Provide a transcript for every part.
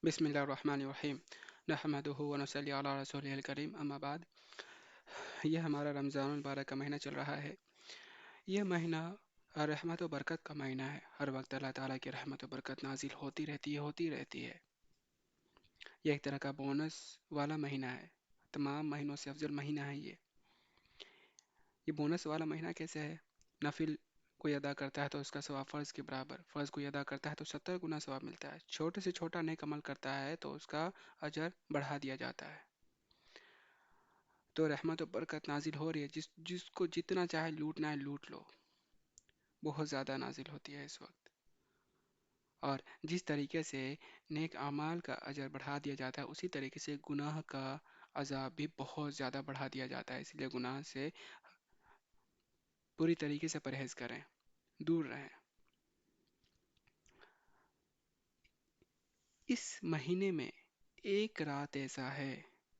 بسم الله الرحمن الرحیم نحمده ونصلی علی رسوله الکریم اما بعد یہ ہمارا رمضان المبارک کا مہینہ چل رہا ہے۔ یہ مہینہ رحمت و برکت کا مہینہ ہے۔ ہر وقت اللہ تعالیٰ کی رحمت و برکت نازل ہوتی رہتی ہے۔ یہ ایک طرح کا بونس والا مہینہ ہے۔ تمام مہینوں سے افضل مہینہ ہے یہ بونس والا مہینہ کیسے ہے؟ نفل کوئی ادا کرتا ہے تو اس کا ثواب فرض کے برابر، فرض کوئی ادا کرتا ہے تو 70 گنا ثواب ملتا ہے، چھوٹے سے چھوٹا نیک عمل کرتا ہے تو اس کا اجر بڑھا دیا جاتا ہے۔ تو رحمت و برکت نازل ہو رہی ہے، جس جس کو جتنا چاہے لوٹنا ہے لوٹ لو، بہت زیادہ نازل ہوتی ہے اس وقت۔ اور جس طریقے سے نیک اعمال کا اجر بڑھا دیا جاتا ہے، اسی طریقے سے گناہ کا عذاب بھی بہت زیادہ بڑھا دیا جاتا ہے۔ اس لیے گناہ سے پوری طریقے سے پرہیز کریں، دور رہیں۔ اس مہینے میں ایک رات ایسا ہے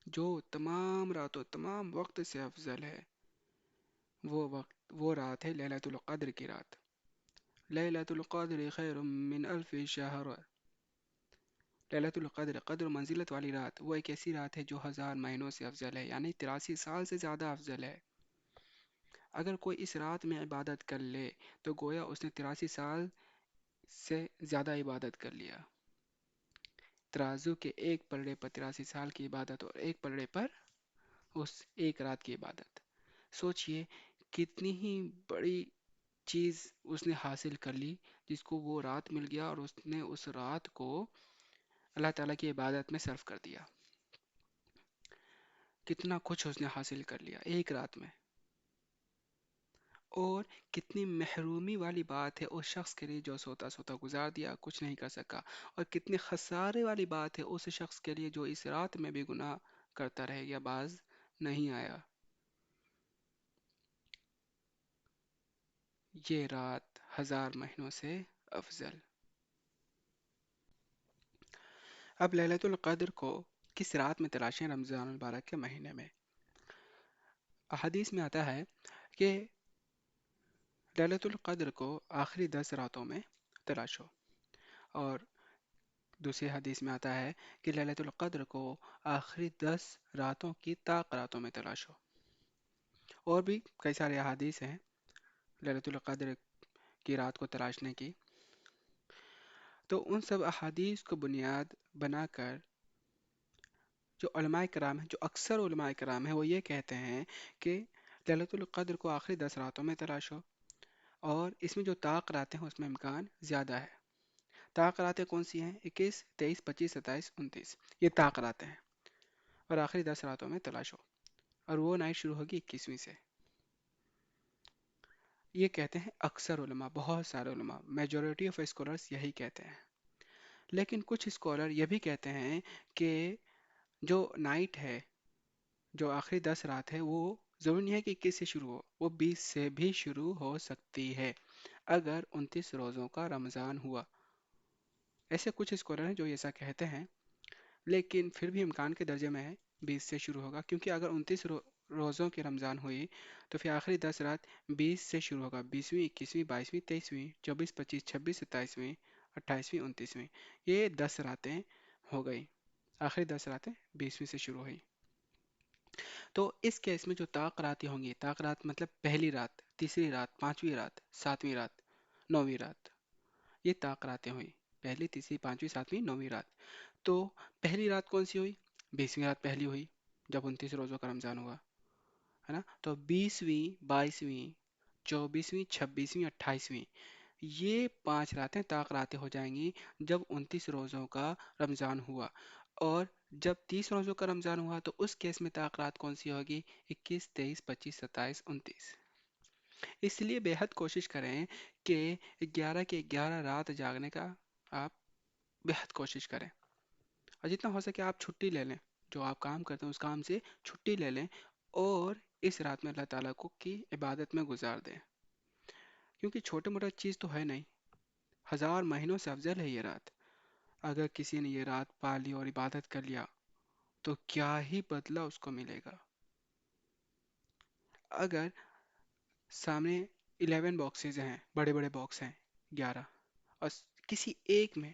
جو تمام راتوں تمام وقت سے افضل ہے۔ وہ رات ہے لیلۃ القدر کی رات۔ لیلۃ القدر خیر من الف شہر۔ لیلۃ القدر، قدر و منزلت والی رات، وہ ایک ایسی رات ہے جو 1000 مہینوں سے افضل ہے، یعنی 83 سال سے زیادہ افضل ہے۔ اگر کوئی اس رات میں عبادت کر لے تو گویا اس نے 83 سال سے زیادہ عبادت کر لیا۔ ترازو کے ایک پلڑے پر 83 سال کی عبادت اور ایک پلڑے پر اس ایک رات کی عبادت۔ سوچئے کتنی ہی بڑی چیز اس نے حاصل کر لی، جس کو وہ رات مل گیا اور اس نے اس رات کو اللہ تعالیٰ کی عبادت میں صرف کر دیا۔ کتنا کچھ اس نے حاصل کر لیا ایک رات میں۔ اور کتنی محرومی والی بات ہے اس شخص کے لیے جو سوتا سوتا گزار دیا، کچھ نہیں کر سکا، اور کتنی خسارے والی بات ہے اس شخص کے لیے جو اس رات میں بھی گناہ کرتا رہ گیا، باز نہیں آیا۔ یہ رات 1000 مہینوں سے افضل۔ اب لیلۃ القدر کو کس رات میں تلاشیں رمضان المبارک کے مہینے میں؟ احادیث میں آتا ہے کہ لیلۃ القدر کو آخری 10 راتوں میں تلاشو، اور دوسری حدیث میں آتا ہے کہ لیلۃ القدر کو آخری 10 راتوں کی طاق راتوں میں تلاشو۔ اور بھی کئی سارے احادیث ہیں لیلۃ القدر کی رات کو تلاشنے کی۔ تو ان سب احادیث کو بنیاد بنا کر جو علماء کرام ہیں، جو اکثر علماء کرام ہیں، وہ یہ کہتے ہیں کہ لیلۃ القدر کو آخری 10 راتوں میں تلاشو، اور اس میں جو طاق راتیں ہیں اس میں امکان زیادہ ہے۔ طاق راتیں کون سی ہیں؟ 21، 23، 25، 27، 29، یہ طاق راتیں ہیں، اور آخری 10 راتوں میں تلاشو، اور وہ نائٹ شروع ہوگی 21ویں سے۔ یہ کہتے ہیں اکثر علماء، بہت سارے علماء، میجورٹی آف اسکالرز یہی کہتے ہیں۔ لیکن کچھ اسکالر یہ بھی کہتے ہیں کہ جو نائٹ ہے، جو آخری 10 رات ہے، وہ ضروری نہیں ہے کہ 21 سے شروع ہو، وہ 20 سے بھی شروع ہو سکتی ہے اگر 29 روزوں کا رمضان ہوا۔ ایسے کچھ اسکالر ہیں جو ایسا کہتے ہیں، لیکن پھر بھی امکان کے درجے میں ہے 20 سے شروع ہوگا، کیونکہ اگر 29 روزوں کی رمضان ہوئی تو پھر آخری 10 رات 20 سے شروع ہوگا، 20ویں، 21ویں، 22ویں، 23ویں، 24، 25، 26، 27ویں، 28ویں، 29ویں، یہ 10 راتیں ہو گئی۔ آخری 10 راتیں 20ویں سے شروع ہوئی۔ تو اس کیس میں جو طاق راتیں ہوں گی، طاق رات مطلب پہلی رات، تیسری رات، پانچویں رات، ساتویں رات، نویں رات، یہ طاق راتیں ہوئی، پہلی، تیسری، پانچویں، ساتویں، نویں رات۔ تو پہلی رات کون سی ہوئی؟ 20ویں رات پہلی ہوئی جب 29 روزوں کا رمضان ہوا، ہے نا؟ تو 20ویں، 22ویں، 24ویں، 26ویں، 28ویں، یہ 5 راتیں طاق راتیں ہو جائیں گی جب 29 روزوں کا رمضان ہوا۔ اور جب 30 روزوں کا رمضان ہوا تو اس کیس میں طاق رات کون سی ہوگی؟ 21، 23، 25، 27، 29۔ اس لیے بے حد کوشش کریں کہ 11 کے 11 رات جاگنے کا آپ بے حد کوشش کریں، اور جتنا ہو سکے آپ چھٹی لے لیں، جو آپ کام کرتے ہیں اس کام سے چھٹی لے لیں، اور اس رات میں اللہ تعالیٰ کو کی عبادت میں گزار دیں، کیونکہ چھوٹے موٹا چیز تو ہے نہیں، 1000 مہینوں سے افضل ہے یہ رات۔ اگر کسی نے یہ رات پا لی اور عبادت کر لیا تو کیا ہی بدلہ اس کو ملے گا۔ اگر سامنے 11 باکسز ہیں، بڑے بڑے باکس ہیں 11، اور کسی ایک میں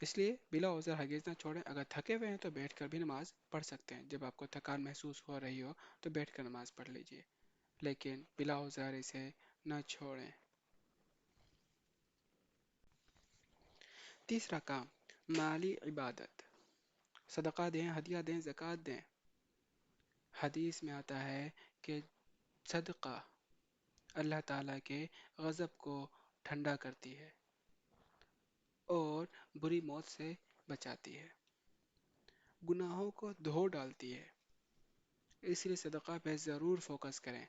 اس لیے بلا عذر ہرگز نہ چھوڑیں. اگر تھکے ہوئے ہیں تو بیٹھ کر بھی نماز پڑھ سکتے ہیں. جب آپ کو تھکان محسوس ہو رہی ہو تو بیٹھ کر نماز پڑھ لیجئے، لیکن بلا عذر اسے نہ چھوڑیں. تیسرا کام، مالی عبادت. صدقہ دیں، ہدیہ دیں، زکوٰۃ دیں. حدیث میں آتا ہے کہ صدقہ اللہ تعالیٰ کے غضب کو ٹھنڈا کرتی ہے اور بری موت سے بچاتی ہے، گناہوں کو دھو ڈالتی ہے. اس لیے صدقہ پہ ضرور فوکس کریں.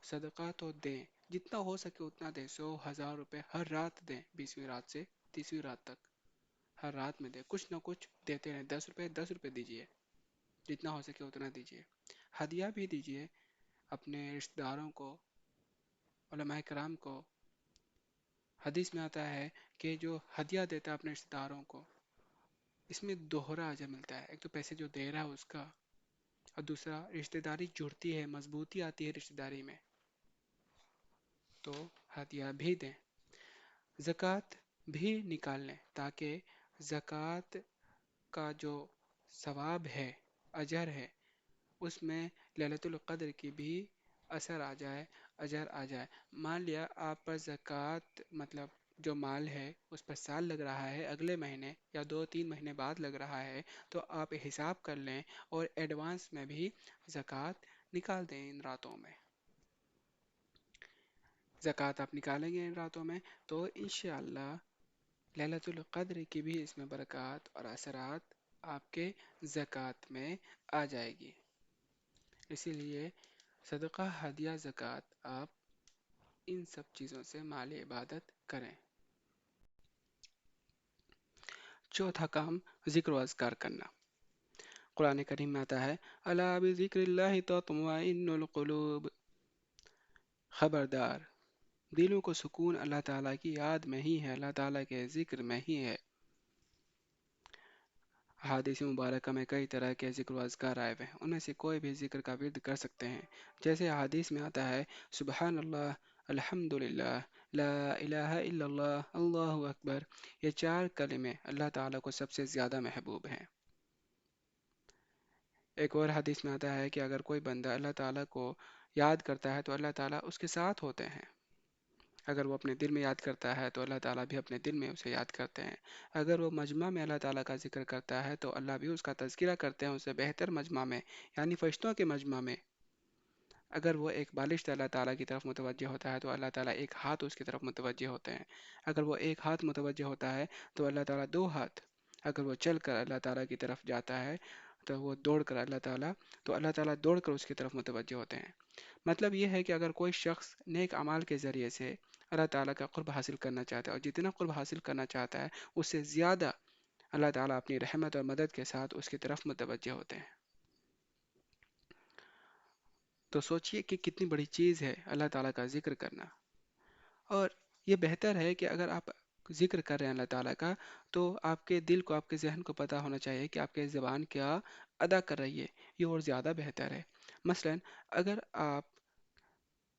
صدقہ تو دیں، جتنا ہو سکے اتنا دیں. 100 1000 روپے ہر رات دیں، 20ویں رات سے 30ویں رات تک ہر رات میں دیں. کچھ نہ کچھ دیتے رہیں. 10 روپے 10 روپے دیجیے، جتنا ہو سکے اتنا دیجیے. ہدیہ بھی دیجیے اپنے رشتہ داروں کو، علماء کرام کو. حدیث میں آتا ہے کہ جو ہدیہ دیتا ہے اپنے رشتہ داروں کو، اس میں دوہرا اجر ملتا ہے. ایک تو پیسے جو دے رہا ہے اس کا، اور دوسرا رشتہ داری جڑتی ہے، مضبوطی آتی ہے رشتہ داری میں. تو ہدیہ بھی دیں. زکوٰۃ بھی نکال لیں تاکہ زکوٰۃ کا جو ثواب ہے، اجر ہے، اس میں للیت القدر کی بھی اثر آ جائے، اجر آ جائے. مان لیا آپ پر زکوٰۃ مطلب جو مال ہے اس پر سال لگ رہا ہے، اگلے مہینے یا 2 3 مہینے بعد لگ رہا ہے، تو آپ حساب کر لیں اور ایڈوانس میں بھی زکوٰۃ نکال دیں. ان راتوں میں زکوٰۃ آپ نکالیں گے ان راتوں میں تو انشاءاللہ للیت القدر کی بھی اس میں برکات اور اثرات آپ کے زکوٰۃ میں آ جائے گی. اسی لیے صدقہ، ہدیہ، زکوٰۃ، آپ ان سب چیزوں سے مالی عبادت کریں. چوتھا کام، ذکر و اذکار کرنا. قرآن کریم میں آتا ہے الا بذکر اللہ تطمئن القلوب. خبردار، دلوں کو سکون اللہ تعالیٰ کی یاد میں ہی ہے، اللہ تعالیٰ کے ذکر میں ہی ہے. احادیث مبارکہ میں کئی طرح کے ذکر و اذکار آئے ہوئے ہیں، ان میں سے کوئی بھی ذکر کا ورد کر سکتے ہیں. جیسے احادیث میں آتا ہے سبحان اللہ، الحمد للہ، لا الہ الا اللہ، اللہ اکبر. یہ 4 کلمے اللہ تعالیٰ کو سب سے زیادہ محبوب ہیں. ایک اور حدیث میں آتا ہے کہ اگر کوئی بندہ اللہ تعالیٰ کو یاد کرتا ہے تو اللہ تعالیٰ اس کے ساتھ ہوتے ہیں. اگر وہ اپنے دل میں یاد کرتا ہے تو اللہ تعالیٰ بھی اپنے دل میں اسے یاد کرتے ہیں. اگر وہ مجمع میں اللہ تعالیٰ کا ذکر کرتا ہے تو اللہ بھی اس کا تذکرہ کرتے ہیں اسے بہتر مجمع میں، یعنی فرشتوں کے مجمع میں. اگر وہ ایک بالشت اللہ تعالیٰ کی طرف متوجہ ہوتا ہے تو اللہ تعالیٰ ایک ہاتھ اس کی طرف متوجہ ہوتے ہیں. اگر وہ ایک ہاتھ متوجہ ہوتا ہے تو اللہ تعالیٰ 2 ہاتھ. اگر وہ چل کر اللہ تعالیٰ کی طرف جاتا ہے تو وہ دوڑ کر اللہ تعالیٰ دوڑ کر اس کی طرف متوجہ ہوتے ہیں. مطلب یہ ہے کہ اگر کوئی شخص نیک اعمال کے ذریعے سے اللہ تعالیٰ کا قرب حاصل کرنا چاہتا ہے، اور جتنا قرب حاصل کرنا چاہتا ہے اس سے زیادہ اللہ تعالیٰ اپنی رحمت اور مدد کے ساتھ اس کی طرف متوجہ ہوتے ہیں. تو سوچئے کہ کتنی بڑی چیز ہے اللہ تعالیٰ کا ذکر کرنا. اور یہ بہتر ہے کہ اگر آپ ذکر کر رہے ہیں اللہ تعالیٰ کا تو آپ کے دل کو، آپ کے ذہن کو پتہ ہونا چاہیے کہ آپ کی زبان کیا ادا کر رہی ہے. یہ اور زیادہ بہتر ہے. مثلا اگر آپ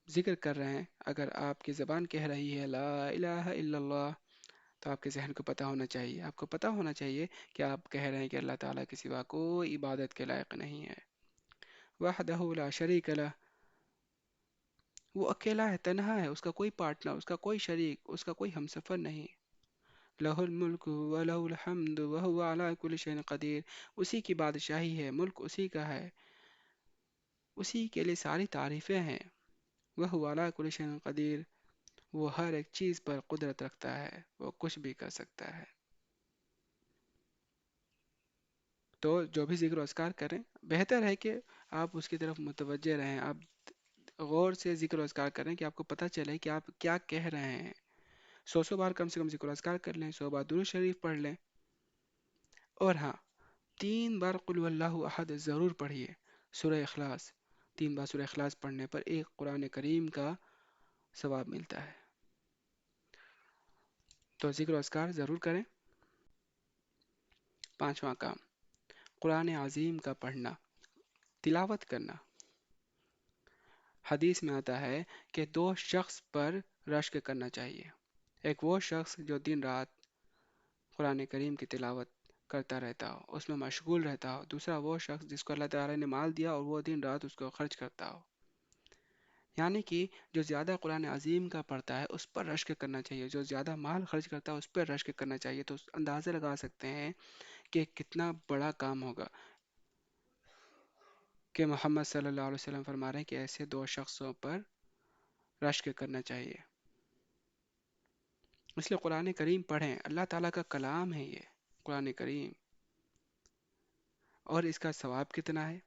ذکر کر رہے ہیں، اگر آپ کی زبان کہہ رہی ہے لا الہ الا اللہ، تو آپ کے ذہن کو پتہ ہونا چاہیے، آپ کو پتہ ہونا چاہیے کہ آپ کہہ رہے ہیں کہ اللہ تعالیٰ کے سوا کوئی عبادت کے لائق نہیں ہے. وحدہ لا شریک لہ، وہ اکیلا ہے، تنہا ہے، اس کا کوئی پارٹنر، اس کا کوئی شریک، اس کا کوئی ہمسفر نہیں. لہ الملک ولہ الحمد وہو علی کل شیء قدیر. اسی کی بادشاہی ہے، ملک اسی کا ہے، اسی کے لیے ساری تعریفیں ہیں. وہو علی کل شیء قدیر، وہ ہر ایک چیز پر قدرت رکھتا ہے، وہ کچھ بھی کر سکتا ہے. تو جو بھی ذکر و اذکار کریں، بہتر ہے کہ آپ اس کی طرف متوجہ رہیں. آپ غور سے ذکر و اذکار کریں کہ آپ کو پتہ چلے کہ آپ کیا کہہ رہے ہیں. 100 بار کم سے کم ذکر و اذکار کر لیں، 100 بار درود شریف پڑھ لیں. اور ہاں، 3 بار قل اللہ احد ضرور پڑھیے. سورہ اخلاص، 3 بار سورہ اخلاص پڑھنے پر ایک قرآن کریم کا ثواب ملتا ہے. تو ذکر و اذکار ضرور کریں. پانچواں کام، قرآن عظیم کا پڑھنا، تلاوت کرنا. حدیث میں آتا ہے کہ 2 شخص پر رشک کرنا چاہیے. ایک وہ شخص جو دن رات قرآن کریم کی تلاوت کرتا رہتا ہو، اس میں مشغول رہتا ہو، دوسرا وہ شخص جس کو اللہ تعالیٰ نے مال دیا اور وہ دن رات اس کو خرچ کرتا ہو. یعنی کہ جو زیادہ قرآن عظیم کا پڑھتا ہے اس پر رشک کرنا چاہیے، جو زیادہ مال خرچ کرتا ہے اس پر رشک کرنا چاہیے. تو اندازہ لگا سکتے ہیں کہ کتنا بڑا کام ہوگا کہ محمد صلی اللہ علیہ وسلم فرما رہے ہیں کہ ایسے دو شخصوں پر رشک کرنا چاہیے. اس لیے قرآن کریم پڑھیں، اللہ تعالیٰ کا کلام ہے یہ قرآن کریم. اور اس کا ثواب کتنا ہے؟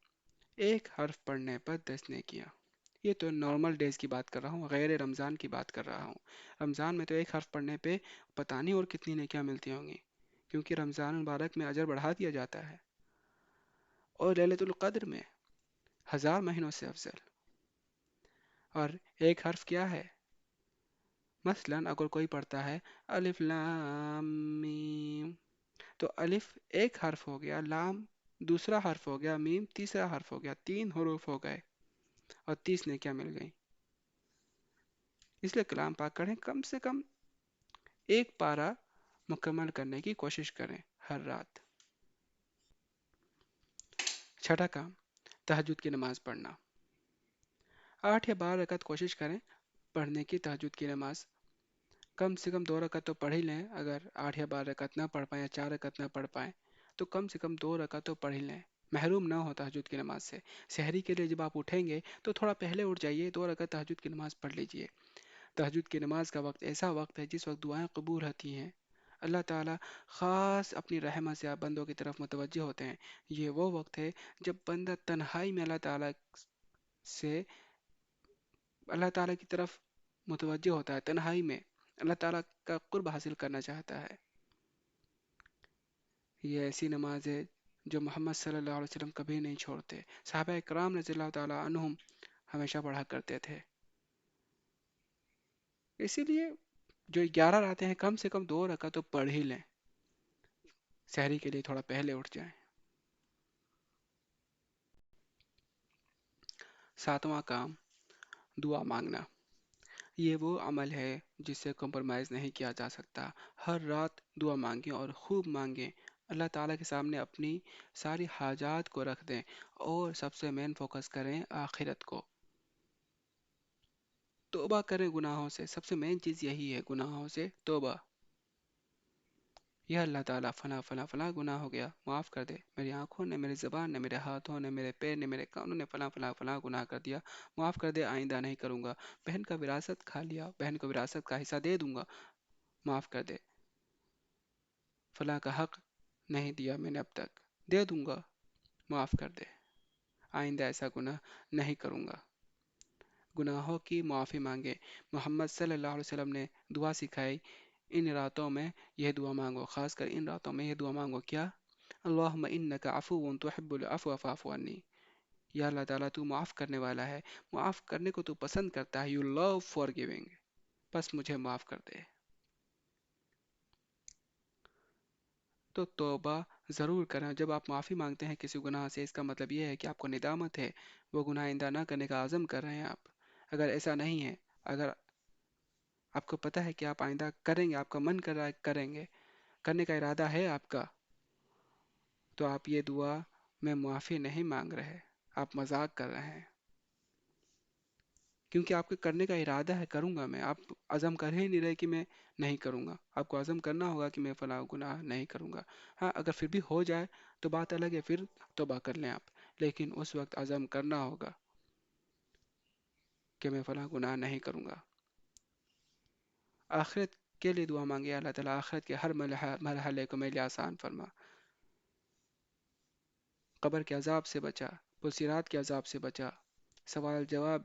ایک حرف پڑھنے پر 10 نیکیاں. یہ تو نارمل ڈیز کی بات کر رہا ہوں، غیر رمضان کی بات کر رہا ہوں. رمضان میں تو ایک حرف پڑھنے پہ پتہ نہیں اور کتنی نیکیاں ملتی ہوں گی، کیونکہ رمضان المبارک میں اجر بڑھا دیا جاتا ہے. اور ليلۃ القدر میں 1000 مہینوں سے افضل. اور ایک حرف کیا ہے؟ مثلا اگر کوئی پڑھتا ہے الف لام میم، تو الف ایک حرف ہو گیا، لام دوسرا حرف ہو گیا، میم تیسرا حرف ہو گیا، 3 حروف ہو گئے اور 30 نیکیاں مل گئیں. اس لیے کلام پاک کریں، کم سے کم ایک پارہ مکمل کرنے کی کوشش کریں ہر رات. چھٹا کام، تہجد کی نماز پڑھنا. 8 یا 12 رکعت کوشش کریں پڑھنے کی تہجد کی نماز. کم سے کم 2 رکعت تو پڑھ ہی لیں. اگر 8 یا 12 رکعت نہ پڑھ پائیں یا 4 رکعت نہ پڑھ پائیں تو کم سے کم 2 رکعت تو پڑھ ہی لیں. محروم نہ ہو تہجد کی نماز سے. سحری کے لیے جب آپ اٹھیں گے تو تھوڑا پہلے اٹھ جائیے، 2 رکعت تہجد کی نماز پڑھ لیجئے. تہجد کی نماز کا وقت ایسا وقت ہے جس وقت دعائیں قبول ہوتی ہیں. اللہ تعالیٰ خاص اپنی رحمت سے آپ بندوں کی طرف متوجہ ہوتے ہیں. یہ وہ وقت ہے جب بندہ تنہائی میں سے اللہ تعالیٰ کی طرف متوجہ ہوتا ہے، تنہائی میں اللہ تعالیٰ کا قرب حاصل کرنا چاہتا ہے. یہ ایسی نماز ہے جو محمد صلی اللہ علیہ وسلم کبھی نہیں چھوڑتے. صحابہ کرام رضی اللہ تعالیٰ عنہم ہمیشہ پڑھا کرتے تھے. اسی لیے جو 11 راتیں ہیں کم سے کم 2 رکعت تو پڑھ ہی لیں. سحری کے لیے تھوڑا پہلے اٹھ جائیں. 7واں کام، دعا مانگنا. یہ وہ عمل ہے جس سے کمپرومائز نہیں کیا جا سکتا. ہر رات دعا مانگیں اور خوب مانگیں. اللہ تعالیٰ کے سامنے اپنی ساری حاجات کو رکھ دیں اور سب سے مین فوکس کریں آخرت کو. توبہ کریں گناہوں سے. سب سے مین چیز یہی ہے، گناہوں سے توبہ. یا اللہ تعالیٰ فلاں فلاں فلاں گناہ ہو گیا، معاف کر دے. میری آنکھوں نے، میری زبان نے، میرے ہاتھوں نے، میرے پیر نے، میرے کانوں نے فلاں فلاں فلاں گناہ کر دیا، معاف کر دے، آئندہ نہیں کروں گا. بہن کا وراثت کھا لیا، بہن کو وراثت کا حصہ دے دوں گا، معاف کر دے. فلاں کا حق نہیں دیا میں نے اب تک، دے دوں گا، معاف کر دے. آئندہ ایسا گناہ نہیں کروں گا. گناہوں کی معافی مانگے. محمد صلی اللہ علیہ وسلم نے دعا سکھائی، ان راتوں میں یہ دعا مانگو، خاص کر ان راتوں میں یہ دعا مانگو. کیا؟ اللہم انک عفو تحب العفو فاعف عنی. یا اللہ تعالیٰ تو معاف کرنے والا ہے، معاف کرنے کو تو پسند کرتا ہے. You love forgiving. بس مجھے معاف کر دے. تو توبہ ضرور کریں. جب آپ معافی مانگتے ہیں کسی گناہ سے، اس کا مطلب یہ ہے کہ آپ کو ندامت ہے، وہ گناہ آئندہ نہ کرنے کا عزم کر رہے ہیں آپ. اگر ایسا نہیں ہے، اگر آپ کو پتہ ہے کہ آپ آئندہ کریں گے، آپ کا من کر رہا ہے کریں گے، کرنے کا ارادہ ہے آپ کا، تو آپ یہ دعا میں معافی نہیں مانگ رہے، آپ مذاق کر رہے ہیں. کیونکہ آپ کے کرنے کا ارادہ ہے کروں گا میں، آپ عزم کر ہی نہیں رہے کہ میں نہیں کروں گا. آپ کو عزم کرنا ہوگا کہ میں فلاں گناہ نہیں کروں گا. ہاں اگر پھر بھی ہو جائے تو بات الگ ہے، پھر توبہ کر لیں آپ. لیکن اس وقت عزم کرنا ہوگا کہ میں فلاں گناہ نہیں کروں گا. آخرت کے لیے دعا مانگے، اللہ تعالیٰ آخرت کے ہر مرحلے کو میرے لیے آسان فرما. قبر کے عذاب سے بچا، پلسیرات کے عذاب سے بچا، سوال جواب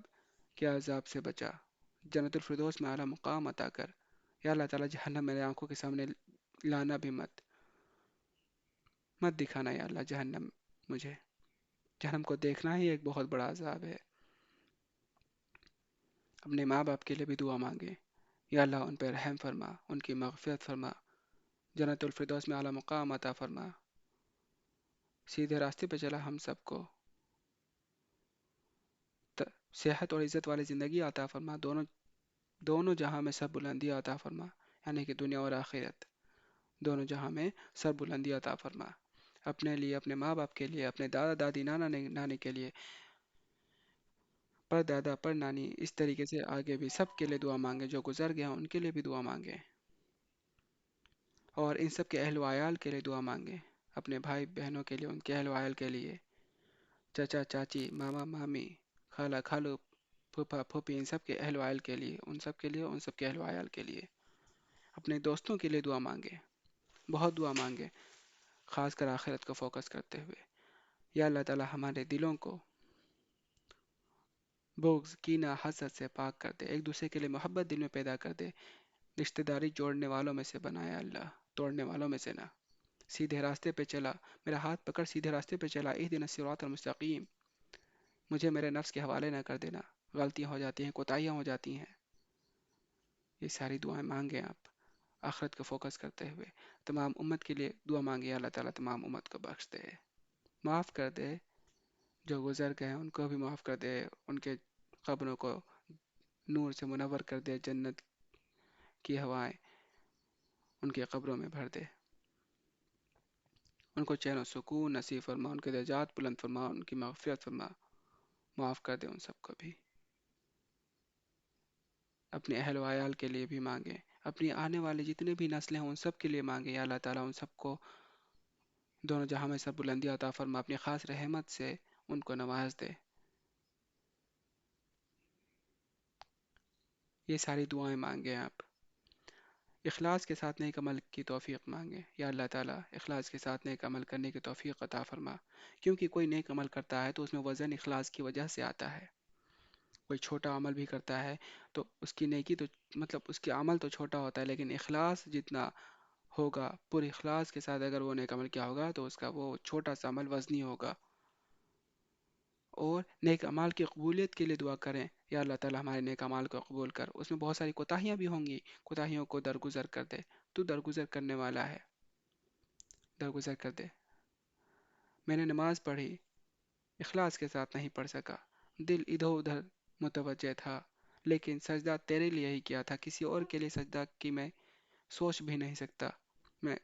کے عذاب سے بچا، جنت الفردوس میں اعلیٰ مقام عطا کر. یا اللہ تعالیٰ جہنم میرے آنکھوں کے سامنے لانا بھی مت، مت دکھانا یا اللہ جہنم مجھے. جہنم کو دیکھنا ہی ایک بہت بڑا عذاب ہے. اپنے ماں باپ کے لیے بھی دعا مانگے، یا اللہ ان پہ رحم فرما، ان کی مغفرت فرما، جنت الفردوس میں اعلیٰ مقام عطا فرما، سیدھے راستے پہ چلا ہم سب کو، صحت اور عزت والی زندگی عطا فرما، دونوں جہاں میں سب بلندی عطا فرما، یعنی کہ دنیا اور آخرت. دونوں جہاں میں سر بلندی عطا فرما، اپنے لیے، اپنے ماں باپ کے لیے، اپنے دادا دادی نانا نانی کے لیے، پر دادا پر نانی، اس طریقے سے آگے بھی سب کے لیے دعا مانگے، جو گزر گئے ہیں ان کے لیے بھی دعا مانگے، اور ان سب کے اہل و عیال کے لیے دعا مانگے، اپنے بھائی بہنوں کے لیے، ان کے اہل و عیال کے لیے، چچا چاچی، ماما مامی، خالہ خالو، پھوپھا پھوپھی، ان سب کے اہل و عیال کے لیے، ان سب کے لیے، ان سب کے اہل و عیال کے لیے، اپنے دوستوں کے لیے دعا مانگے، بہت دعا مانگے، خاص کر آخرت کو فوکس کرتے ہوئے. یا اللہ تعالی ہمارے دلوں کو بغض، کینہ، حسد سے پاک کر دے، ایک دوسرے کے لیے محبت دل میں پیدا کر دے، رشتہ داری جوڑنے والوں میں سے بنایا اللہ، توڑنے والوں میں سے نہ. سیدھے راستے پہ چلا، میرا ہاتھ پکڑ سیدھے راستے پہ چلا، اہدنا الصراط المستقیم، مجھے میرے نفس کے حوالے نہ کر دینا، غلطیاں ہو جاتی ہیں، کوتاہیاں ہو جاتی ہیں. یہ ساری دعائیں مانگیں آپ آخرت کو فوکس کرتے ہوئے. تمام امت کے لیے دعا مانگے، اللہ تعالیٰ تمام امت کو بخش دے، معاف کر دے، جو گزر گئے ہیں ان کو بھی معاف کر دے، ان کے قبروں کو نور سے منور کر دے، جنت کی ہوائیں ان کے قبروں میں بھر دے، ان کو چین و سکون نصیب فرما، ان کے درجات بلند فرما، ان کی مغفرت فرما، معاف کر دے ان سب کو بھی. اپنے اہل و عیال کے لیے بھی مانگیں، اپنی آنے والے جتنے بھی نسلیں ہیں ان سب کے لیے مانگیں، یا اللہ تعالیٰ ان سب کو دونوں جہاں میں سب بلندی عطا فرما، اپنی خاص رحمت سے ان کو نواز دے. یہ ساری دعائیں مانگیں آپ. اخلاص کے ساتھ نیک عمل کی توفیق مانگیں، یا اللہ تعالیٰ اخلاص کے ساتھ نیک عمل کرنے کی توفیق عطا فرما، کیونکہ کوئی نیک عمل کرتا ہے تو اس میں وزن اخلاص کی وجہ سے آتا ہے. کوئی چھوٹا عمل بھی کرتا ہے تو اس کی نیکی تو، مطلب اس کی عمل تو چھوٹا ہوتا ہے، لیکن اخلاص جتنا ہوگا، پورے اخلاص کے ساتھ اگر وہ نیک عمل کیا ہوگا تو اس کا وہ چھوٹا سا عمل وزنی ہوگا. اور نیک اعمال کی قبولیت کے لیے دعا کریں، یا اللہ تعالیٰ ہمارے نیک اعمال کو قبول کر. اس میں بہت ساری کوتاہیاں بھی ہوں گی، کوتاہیوں کو درگزر کر دے، تو درگزر کرنے والا ہے، درگزر کر دے. میں نے نماز پڑھی، اخلاص کے ساتھ نہیں پڑھ سکا، دل ادھر ادھر متوجہ تھا، لیکن سجدہ تیرے لیے ہی کیا تھا، کسی اور کے لیے سجدہ کی میں سوچ بھی نہیں سکتا میں.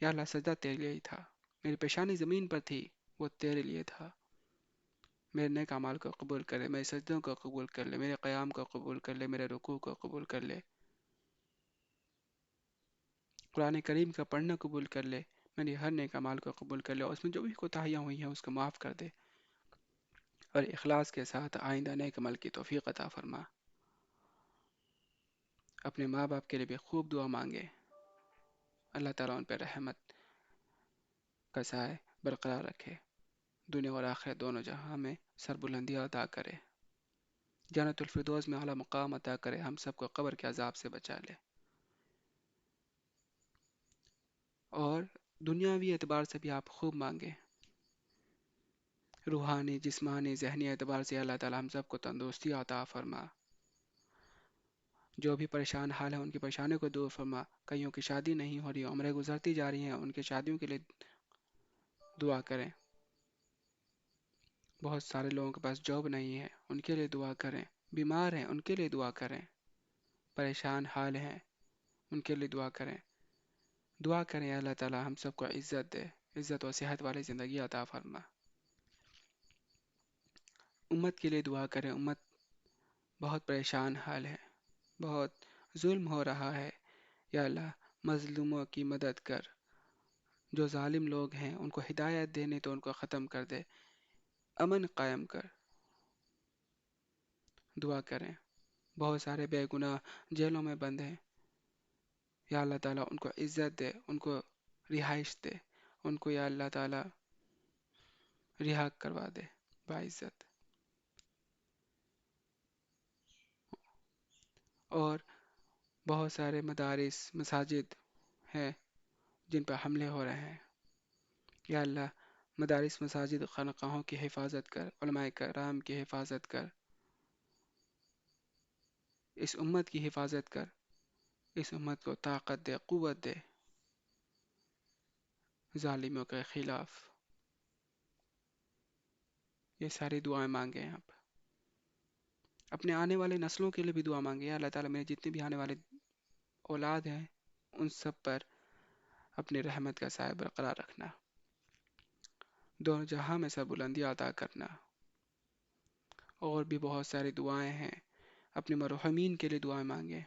یا اللہ سجدہ تیرے لیے ہی تھا، میری پیشانی زمین پر تھی، وہ تیرے لیے تھا. میرے نیک اعمال کو قبول کر لے، میرے سجدوں کو قبول کر لے، میرے قیام کو قبول کر لے، میرے رکوع کو قبول کر لے، قرآن کریم کا پڑھنا قبول کر لے، میری ہر نیک اعمال کو قبول کر لے، اور اس میں جو بھی کوتاہیاں ہوئی ہیں اس کو معاف کر دے، اور اخلاص کے ساتھ آئندہ نیک عمل کی توفیق عطا فرما. اپنے ماں باپ کے لیے بھی خوب دعا مانگے، اللہ تعالیٰ ان پہ رحمت کا سائے برقرار رکھے، دنیا اور آخرت دونوں جہاں میں سر بلندی عطا کرے، جنت الفردوس میں اعلیٰ مقام عطا کرے، ہم سب کو قبر کے عذاب سے بچا لے. اور دنیاوی اعتبار سے بھی آپ خوب مانگیں، روحانی، جسمانی، ذہنی اعتبار سے اللہ تعالیٰ ہم سب کو تندرستی عطا فرما، جو بھی پریشان حال ہیں ان کی پریشانیوں کو دور فرما. کئیوں کی شادی نہیں ہو رہی، عمریں گزرتی جا رہی ہیں، ان کی شادیوں کے لیے دعا کریں. بہت سارے لوگوں کے پاس جاب نہیں ہے، ان کے لیے دعا کریں. بیمار ہیں ان کے لیے دعا کریں، پریشان حال ہیں ان کے لیے دعا کریں. دعا کریں اللہ تعالیٰ ہم سب کو عزت دے، عزت و صحت والی زندگی عطا فرما. امت کے لیے دعا کریں، امت بہت پریشان حال ہے، بہت ظلم ہو رہا ہے. یا اللہ مظلوموں کی مدد کر، جو ظالم لوگ ہیں ان کو ہدایت دینے تو ان کو ختم کر دے، امن قائم کر. دعا کریں. بہت سارے بے گناہ جیلوں میں بند ہیں، یا اللہ تعالیٰ ان کو عزت دے، ان کو رہائش دے، ان کو یا اللہ تعالیٰ رہا کروا دے باعزت. اور بہت سارے مدارس، مساجد ہیں جن پہ حملے ہو رہے ہیں، یا اللہ مدارس، مساجد، خانقاہوں کی حفاظت کر، علماء کرام کی حفاظت کر، اس امت کی حفاظت کر، اس امت کو طاقت دے، قوت دے ظالموں کے خلاف. یہ ساری دعائیں مانگیں آپ. اپنے آنے والے نسلوں کے لیے بھی دعا مانگیں، یا اللہ تعالیٰ میرے جتنے بھی آنے والے اولاد ہیں ان سب پر اپنی رحمت کا سایہ برقرار رکھنا، دونوں جہاں میں سب بلندی عطا کرنا۔ اور بھی بہت ساری دعائیں ہیں، اپنے مرحومین کے لیے دعائیں مانگیں،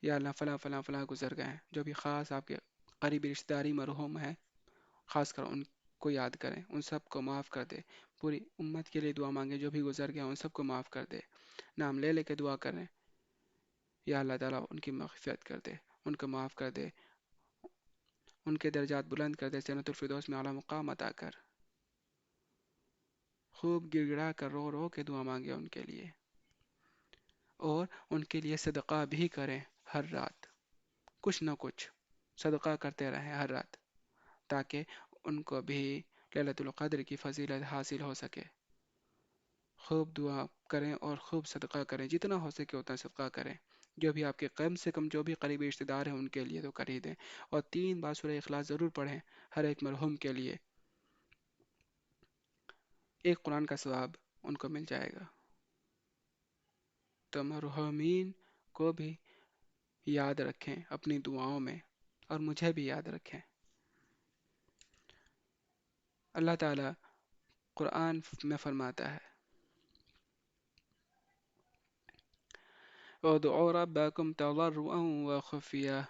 یا اللہ فلاں فلاں فلاں گزر گئے ہیں، جو بھی خاص آپ کے قریبی رشتہ داری مرحوم ہیں، خاص کر ان کو یاد کریں، ان سب کو معاف کر دے۔ پوری امت کے لیے دعا مانگیں، جو بھی گزر گئے ہیں ان سب کو معاف کر دے، نام لے لے کے دعا کریں، یا اللہ تعالیٰ ان کی مغفرت کر دے، ان کو معاف کر دے، ان کے درجات بلند کر دے، جنت الفردوس میں اعلیٰ مقام عطا کر۔ خوب گڑ گڑا کر رو رو کے دعا مانگے ان کے لیے، اور ان کے لیے صدقہ بھی کریں، ہر رات کچھ نہ کچھ صدقہ کرتے رہیں ہر رات، تاکہ ان کو بھی ليلۃ القدر کی فضیلت حاصل ہو سکے۔ خوب دعا کریں اور خوب صدقہ کریں، جتنا ہو سکے اتنا صدقہ کریں، جو بھی آپ کے کم سے کم جو بھی قریبی رشتہ دار ہیں ان کے لیے تو کر ہی دیں، اور 3 بار سورہ اخلاص ضرور پڑھیں ہر ایک مرحوم کے لیے، ایک قرآن کا ثواب ان کو مل جائے گا۔ تو مرحومین کو بھی یاد رکھیں اپنی دعاؤں میں، اور مجھے بھی یاد رکھیں۔ اللہ تعالیٰ قرآن میں فرماتا ہے وَادْعُوا رَبَّكُمْ تَضَرُّعًا وَخُفْيَةً،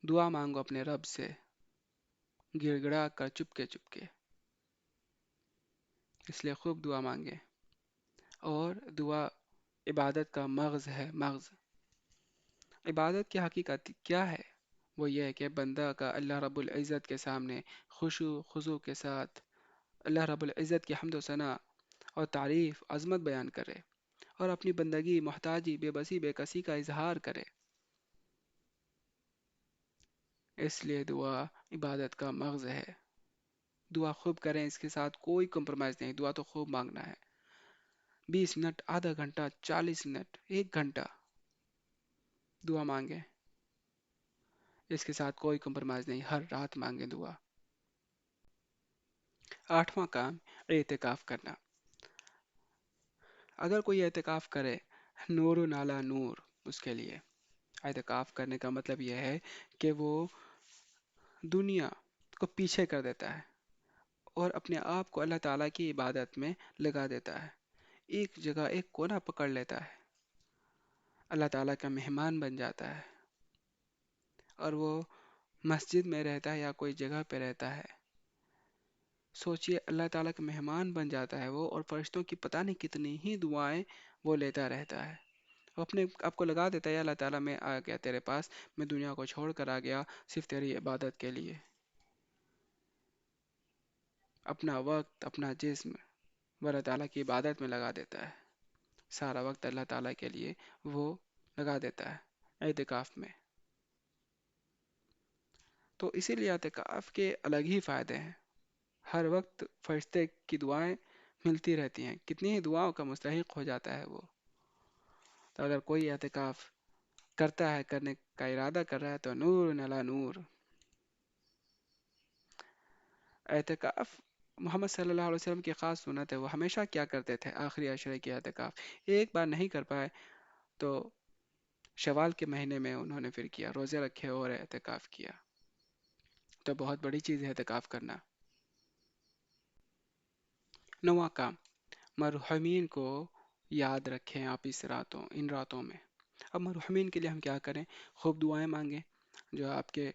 دعا مانگو اپنے رب سے گڑ گڑا کر، چپکے چپکے، اس لیے خوب دعا مانگے۔ اور دعا عبادت کا مغز ہے، مغز۔ عبادت کی حقیقت کیا ہے؟ وہ یہ ہے کہ بندہ کا اللہ رب العزت کے سامنے خشوع خضوع کے ساتھ اللہ رب العزت کی حمد و ثنا اور تعریف، عظمت بیان کرے، اور اپنی بندگی، محتاجی، بے بسی، بے کسی کا اظہار کرے۔ اس لیے دعا عبادت کا مغز ہے۔ دعا خوب کریں، اس کے ساتھ کوئی کمپرومائز نہیں، دعا تو خوب مانگنا ہے۔ 20 منٹ، آدھا گھنٹہ، 40 منٹ، 1 گھنٹہ دعا مانگیں، اس کے ساتھ کوئی کمپرومائز نہیں، ہر رات مانگیں دعا۔ 8واں کام، اعتکاف کرنا۔ اگر کوئی اعتکاف کرے، نور نالا نور اس کے لیے۔ اعتکاف کرنے کا مطلب یہ ہے کہ وہ دنیا کو پیچھے کر دیتا ہے اور اپنے آپ کو اللہ تعالیٰ کی عبادت میں لگا دیتا ہے، ایک جگہ ایک کونا پکڑ لیتا ہے، اللہ تعالیٰ کا مہمان بن جاتا ہے، اور وہ مسجد میں رہتا ہے یا کوئی جگہ پہ رہتا ہے، سوچئے اللہ تعالیٰ کا مہمان بن جاتا ہے وہ، اور فرشتوں کی پتہ نہیں کتنی ہی دعائیں وہ لیتا رہتا ہے، وہ اپنے آپ کو لگا دیتا ہے، اللہ تعالیٰ میں آ گیا تیرے پاس، میں دنیا کو چھوڑ کر آ گیا صرف تیری عبادت کے لیے۔ اپنا وقت، اپنا جسم وہ اللہ تعالیٰ کی عبادت میں لگا دیتا ہے، سارا وقت اللہ تعالیٰ کے لیے وہ لگا دیتا ہے اعتکاف میں۔ تو اسی لیے اعتکاف کے الگ ہی فائدے ہیں، ہر وقت فرشتے کی دعائیں ملتی رہتی ہیں، کتنی ہی دعاؤں کا مستحق ہو جاتا ہے وہ۔ تو اگر کوئی اعتکاف کرتا ہے، کرنے کا ارادہ کر رہا ہے، تو نور علی نور۔ اعتکاف محمد صلی اللہ علیہ وسلم کی خاص سنت ہے، وہ ہمیشہ کیا کرتے تھے آخری عشرے کی اعتکاف، ایک بار نہیں کر پائے تو شوال کے مہینے میں انہوں نے پھر کیا، روزے رکھے اور اعتکاف کیا۔ تو بہت بڑی چیز ہے اعتکاف کرنا۔ 9واں کام، مرحومین کو یاد رکھیں آپ ان راتوں میں۔ اب مرحومین کے لیے ہم کیا کریں؟ خوب دعائیں مانگیں، جو آپ کے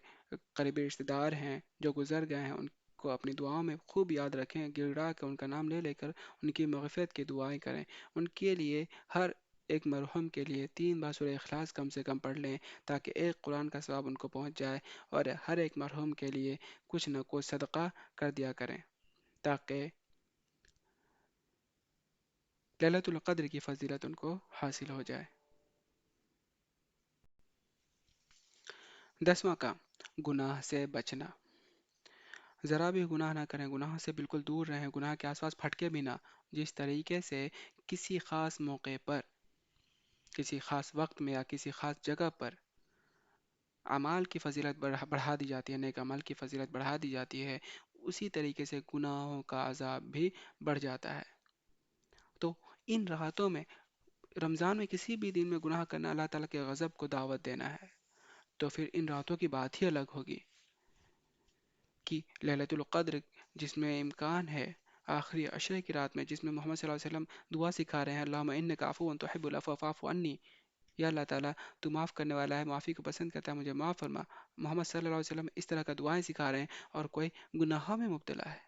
قریبی رشتہ دار ہیں جو گزر گئے ہیں ان کو اپنی دعاؤں میں خوب یاد رکھیں، گڑا کے ان کا نام لے لے کر ان کی مغفرت کی دعائیں کریں، ان کے لیے ہر ایک مرحوم کے لیے 3 بار سورہ اخلاص کم سے کم پڑھ لیں، تاکہ ایک قرآن کا ثواب ان کو پہنچ جائے، اور ہر ایک مرحوم کے لیے کچھ نہ کچھ صدقہ کر دیا کریں، تاکہ ليلۃ القدر کی فضیلت ان کو حاصل ہو جائے۔ 10واں کام، گناہ سے بچنا۔ ذرا بھی گناہ نہ کریں، گناہ سے بالکل دور رہیں، گناہ کے آس پاس پھٹکے بھی نہ۔ جس طریقے سے کسی خاص موقع پر، کسی خاص وقت میں یا کسی خاص جگہ پر اعمال کی فضیلت بڑھا دی جاتی ہے، نیک عمل کی فضیلت بڑھا دی جاتی ہے، اسی طریقے سے گناہوں کا عذاب بھی بڑھ جاتا ہے۔ تو ان راتوں میں، رمضان میں کسی بھی دن میں گناہ کرنا اللہ تعالیٰ کے غضب کو دعوت دینا ہے۔ تو پھر ان راتوں کی بات ہی الگ ہوگی کہ ليلۃ القدر جس میں امکان ہے آخری عشرے کی رات میں، جس میں محمد صلی اللہ علیہ وسلم دعا سکھا رہے ہیں، اللہم انک عفو تحب العفو فاعف عنی، یا اللہ تعالیٰ تو معاف کرنے والا ہے، معافی کو پسند کرتا ہے، مجھے معاف فرما۔ محمد صلی اللہ علیہ وسلم اس طرح کا دعائیں سکھا رہے ہیں، اور کوئی گناہوں میں مبتلا ہے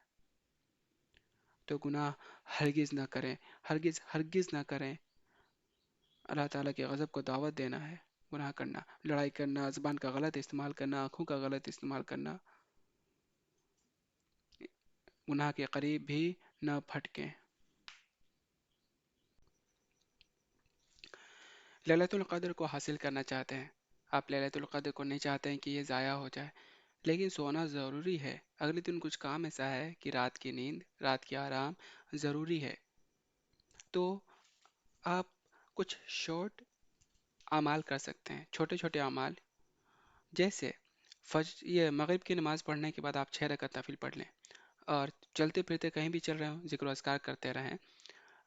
تو گناہ ہرگز نہ کریں، ہرگز ہرگز نہ کریں۔ اللہ تعالیٰ کے غضب کو دعوت دینا ہے گناہ کرنا، لڑائی کرنا، زبان کا غلط استعمال کرنا، آنکھوں کا غلط استعمال کرنا، گناہ کے قریب بھی نہ پھٹکیں۔ للت القدر کو حاصل کرنا چاہتے ہیں، آپ للت القدر کو نہیں چاہتے ہیں کہ یہ ضائع ہو جائے، لیکن سونا ضروری ہے۔ اگلے دن کچھ کام ایسا ہے کہ رات کی نیند، رات کی آرام ضروری ہے، تو آپ کچھ شارٹ اعمال کر سکتے ہیں، چھوٹے چھوٹے اعمال، جیسے یہ مغرب کی نماز پڑھنے کے بعد آپ 6 رکعت نفل پڑھ لیں، اور چلتے پھرتے کہیں بھی چل رہے ہوں ذکر و اذکار کرتے رہیں۔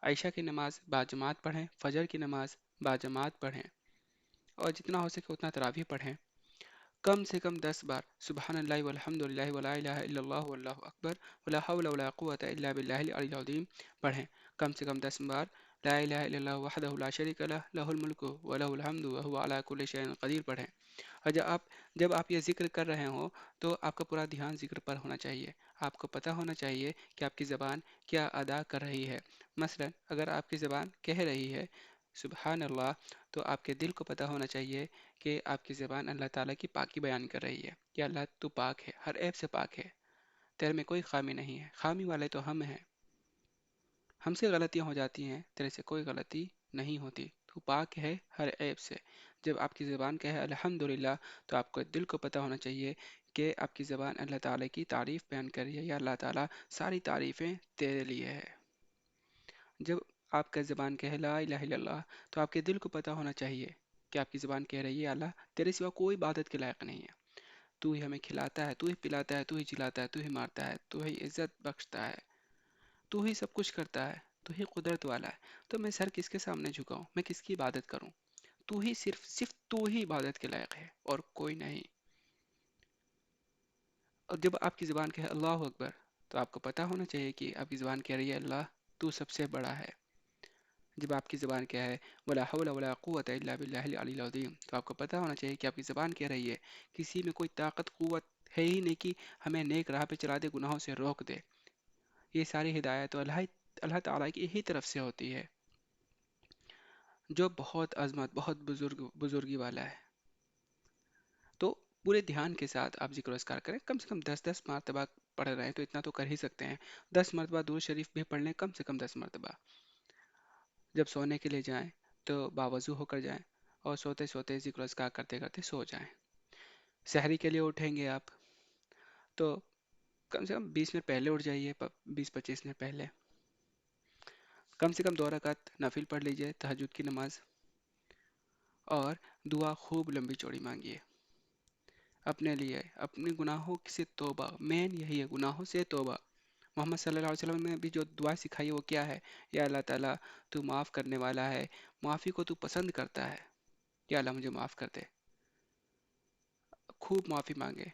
عشاء کی نماز باجماعت پڑھیں، فجر کی نماز باجماعت پڑھیں، اور جتنا ہو سکے اتنا تراویح پڑھیں۔ کم سے کم 10 بار سبحان اللہ والحمد للہ ولا الہ الا اللہ واللہ اکبر ولا حول ولا قوۃ الا باللہ العلی العظیم پڑھیں۔ کم سے کم 10 بار لا الہ الا اللہ وحدہ لا شریک لہ لہ الملک ولہ الحمد وہو علی کل شیء قدیر پڑھیں۔ اور جب آپ یہ ذکر کر رہے ہوں تو آپ کا پورا دھیان ذکر پر ہونا چاہیے، آپ کو پتہ ہونا چاہیے کہ آپ کی زبان کیا ادا کر رہی ہے۔ مثلا اگر آپ کی زبان کہہ رہی ہے سبحان اللہ، تو آپ کے دل کو پتہ ہونا چاہیے کہ آپ کی زبان اللہ تعالیٰ کی پاکی بیان کر رہی ہے کہ اللہ تو پاک ہے، ہر عیب سے پاک ہے، تیرے میں کوئی خامی نہیں ہے، خامی والے تو ہم ہیں، ہم سے غلطیاں ہو جاتی ہیں، تیرے سے کوئی غلطی نہیں ہوتی، تو پاک ہے ہر عیب سے۔ جب آپ کی زبان کہے الحمدللہ، تو آپ کو دل کو پتہ ہونا چاہیے کہ آپ کی زبان اللہ تعالیٰ کی تعریف بیان کر رہی ہے، یا اللہ تعالیٰ ساری تعریفیں تیرے لیے ہے۔ جب آپ کا زبان کہے لا الہ الا اللہ، تو آپ کے دل کو پتہ ہونا چاہیے کہ آپ کی زبان کہہ رہی ہے اللہ تیرے سوا کوئی عبادت کے لائق نہیں ہے، تو ہی ہمیں کھلاتا ہے، تو ہی پلاتا ہے، تو ہی جلاتا ہے، تو ہی مارتا ہے، تو ہی عزت بخشتا ہے، تو ہی سب کچھ کرتا ہے، تو ہی قدرت والا ہے، تو میں سر کس کے سامنے جھکاؤں، میں کس کی عبادت کروں؟ تو ہی صرف تو ہی عبادت کے لائق ہے اور کوئی نہیں۔ اور جب آپ کی زبان کہے اللہ اکبر، تو آپ کو پتہ ہونا چاہیے کہ آپ کی زبان کہہ رہی ہے اللہ تو سب سے بڑا ہے۔ جب آپ کی زبان کیا ہے ولا حول ولا قوت الا باللہ العلی العظیم، تو آپ کو پتہ ہونا چاہیے کہ آپ کی زبان کہہ رہی ہے کسی میں کوئی طاقت قوت ہے ہی نہیں کہ ہمیں نیک راہ پہ چلا دے، گناہوں سے روک دے۔ یہ ساری ہدایت تو اللہ تعالیٰ کی ہی طرف سے ہوتی ہے، جو بہت عظمت، بہت بزرگی والا ہے۔ تو پورے دھیان کے ساتھ آپ ذکر و اذکار کریں، کم سے کم 10 مرتبہ پڑھ رہے ہیں تو اتنا تو کر ہی سکتے ہیں، 10 مرتبہ درود شریف بھی پڑھ لیں، کم سے کم 10 مرتبہ۔ جب سونے کے لیے جائیں تو باوضو ہو کر جائیں، اور سوتے سوتے ذکر و اذکار کرتے کرتے سو جائیں۔ سحری کے لیے اٹھیں گے آپ تو کم سے کم 20 منٹ پہلے اٹھ جائیے، 20-25 منٹ پہلے، کم سے کم 2 رکعت نفل پڑھ لیجئے تہجد کی نماز، اور دعا خوب لمبی چوڑی مانگیے اپنے لیے، اپنے گناہوں سے توبہ، مین یہی ہے گناہوں سے توبہ۔ محمد صلی اللہ علیہ وسلم نے بھی جو دعا سکھائی وہ کیا ہے؟ یا اللہ تعالیٰ تو معاف کرنے والا ہے، معافی کو تو پسند کرتا ہے، یا اللہ مجھے معاف کر دے۔ خوب معافی مانگے،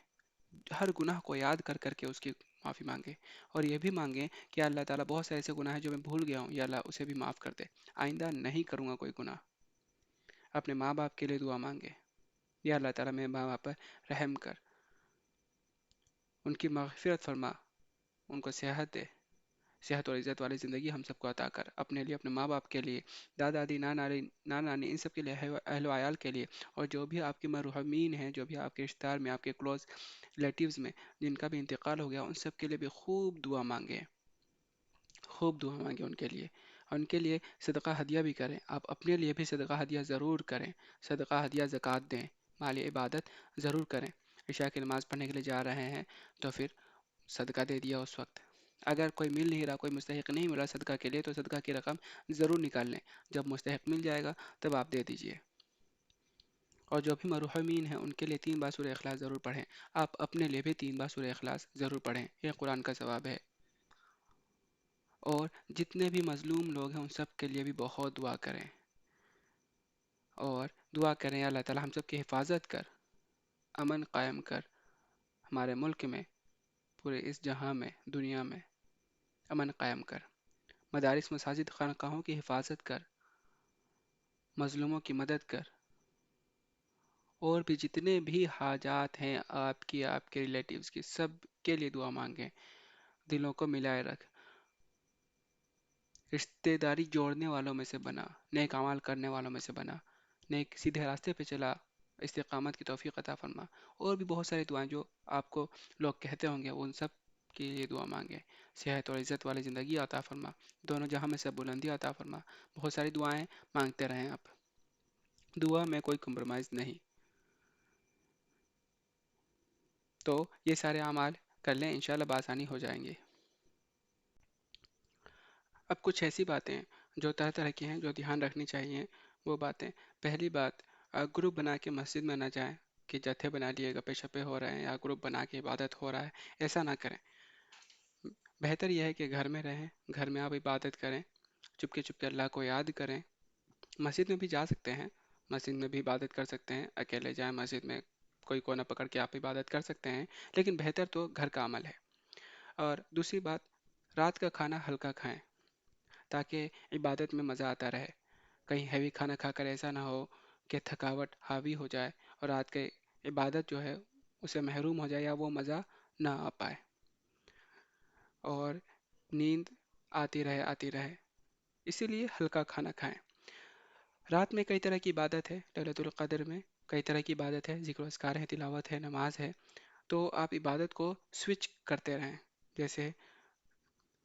ہر گناہ کو یاد کر کر کے اس کی معافی مانگے، اور یہ بھی مانگے کہ اللہ تعالیٰ بہت سے ایسے گناہ ہیں جو میں بھول گیا ہوں، یا اللہ اسے بھی معاف کر دے، آئندہ نہیں کروں گا کوئی گناہ۔ اپنے ماں باپ کے لیے دعا مانگے، یا اللہ تعالیٰ میرے ماں باپ پر رحم کر، ان کی مغفرت فرما، ان کو صحت دے، صحت اور عزت والی زندگی ہم سب کو عطا کر، اپنے لیے، اپنے ماں باپ کے لیے، دادا دادی، نانا نانی، ان سب کے لیے، اہل و عیال کے لیے، اور جو بھی آپ کے مرحومین ہیں، جو بھی آپ کے رشتہ دار میں، آپ کے کلوز ریلیٹیوز میں جن کا بھی انتقال ہو گیا، ان سب کے لیے بھی خوب دعا مانگیں، خوب دعا مانگیں ان کے لیے، اور ان کے لیے صدقہ ہدیہ بھی کریں۔ آپ اپنے لیے بھی صدقہ ہدیہ ضرور کریں، صدقہ ہدیہ زکوٰۃ دیں، مال عبادت ضرور کریں۔ عشاء کی نماز پڑھنے کے لیے جا رہے ہیں تو پھر صدقہ دے دیا اس وقت، اگر کوئی مل نہیں رہا، کوئی مستحق نہیں ملا صدقہ کے لیے، تو صدقہ کی رقم ضرور نکال لیں، جب مستحق مل جائے گا تب آپ دے دیجئے۔ اور جو بھی مرحومین ہیں ان کے لیے 3 بار سورہ اخلاص ضرور پڑھیں، آپ اپنے لیے بھی 3 بار سورہ اخلاص ضرور پڑھیں، یہ قرآن کا ثواب ہے۔ اور جتنے بھی مظلوم لوگ ہیں ان سب کے لیے بھی بہت دعا کریں، اور دعا کریں اللہ تعالی ہم سب کی حفاظت کر، امن قائم کر، ہمارے ملک میں، پورے اس جہاں میں، دنیا میں امن قائم کر، مدارس مساجد خانقاہوں کی حفاظت کر، مظلوموں کی مدد کر، اور بھی جتنے بھی حاجات ہیں آپ کی، آپ کے ریلیٹیوز کی، سب کے لیے دعا مانگیں، دلوں کو ملائے رکھ، رشتہ داری جوڑنے والوں میں سے بنا، نیک اعمال کرنے والوں میں سے بنا، نیک سیدھے راستے پہ چلا، استقامت کی توفیق عطا فرما، اور بھی بہت ساری دعائیں جو آپ کو لوگ کہتے ہوں گے، ان سب کے لیے دعا مانگیں، صحت اور عزت والی زندگی عطا فرما، دونوں جہاں میں سے بلندی عطا فرما، بہت ساری دعائیں مانگتے رہیں آپ، دعا میں کوئی کمپرومائز نہیں. تو یہ سارے اعمال کر لیں، انشاءاللہ بآسانی ہو جائیں گے. اب کچھ ایسی باتیں جو طرح طرح کی ہیں جو دھیان رکھنی چاہیے، وہ باتیں: پہلی بات، گروپ بنا کے مسجد میں نہ جائیں کہ جتھے بنا لیے گپے شپے ہو رہے ہیں یا گروپ بنا کے عبادت ہو رہا ہے، ایسا نہ کریں. بہتر یہ ہے کہ گھر میں رہیں، گھر میں آپ عبادت کریں، چپکے چپکے اللہ کو یاد کریں. مسجد میں بھی جا سکتے ہیں، مسجد میں بھی عبادت کر سکتے ہیں، اکیلے جائیں مسجد میں، کوئی کونا پکڑ کے آپ عبادت کر سکتے ہیں، لیکن بہتر تو گھر کا عمل ہے. اور دوسری بات، رات کا کھانا ہلکا کھائیں تاکہ عبادت میں مزہ آتا رہے. کہیں ہیوی کھانا کھا کر ایسا نہ ہو کہ تھکاوٹ حاوی ہو جائے اور رات کے عبادت جو ہے اسے محروم ہو جائے یا وہ مزہ نہ آ پائے، اور نیند آتی رہے. اسی لیے ہلکا کھانا کھائیں. رات میں کئی طرح کی عبادت ہے، للیت القدر میں کئی طرح کی عبادت ہے، ذکر و اذکار ہے، تلاوت ہے، نماز ہے. تو آپ عبادت کو سوئچ کرتے رہیں. جیسے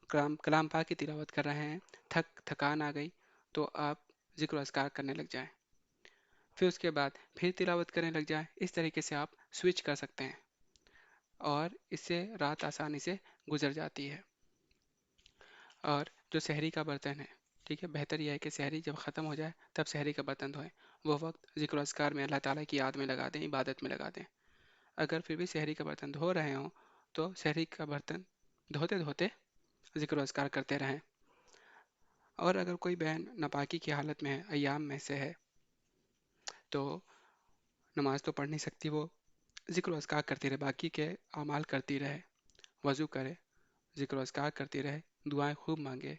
کلام پاک کی تلاوت کر رہے ہیں، تھکان آ گئی تو آپ ذکر و اذکار کرنے لگ جائیں، پھر اس کے بعد پھر تلاوت کرنے لگ جائیں. اس طریقے سے آپ سوئچ کر سکتے ہیں اور اس سے رات آسانی سے گزر جاتی ہے. اور جو سحری کا برتن ہے، ٹھیک ہے، بہتر یہ ہے کہ سحری جب ختم ہو جائے تب سحری کا برتن دھوئیں، وہ وقت ذکر و اذکار میں اللہ تعالیٰ کی یاد میں لگا دیں، عبادت میں لگا دیں. اگر پھر بھی سحری کا برتن دھو رہے ہوں تو سحری کا برتن دھوتے دھوتے ذکر و اذکار کرتے رہیں. اور اگر کوئی بہن ناپاکی کی حالت میں ہے، ایام میں سے ہے، تو نماز تو پڑھ نہیں سکتی، وہ ذکر و اذکار کرتی رہے، باقی کے اعمال کرتی رہے، وضو کرے، ذکر و اذکار کرتی رہے، دعائیں خوب مانگے،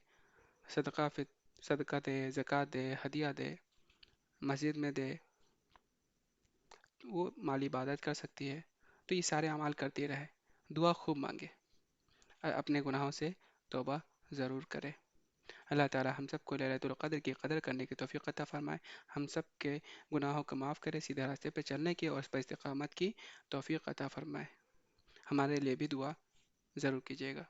صدقہ دے، زکوٰۃ دے، ہدیہ دے، مسجد میں دے، وہ مالی عبادت کر سکتی ہے. تو یہ سارے اعمال کرتی رہے، دعا خوب مانگے، اور اپنے گناہوں سے توبہ ضرور کرے. اللہ تعالی ہم سب کو ليلۃ القدر کی قدر کرنے کی توفیق عطا فرمائے، ہم سب کے گناہوں کو معاف کرے، سیدھے راستے پہ چلنے کی اور اس پر استقامت کی توفیق عطا فرمائے. ہمارے لیے بھی دعا ضرور کیجیے گا.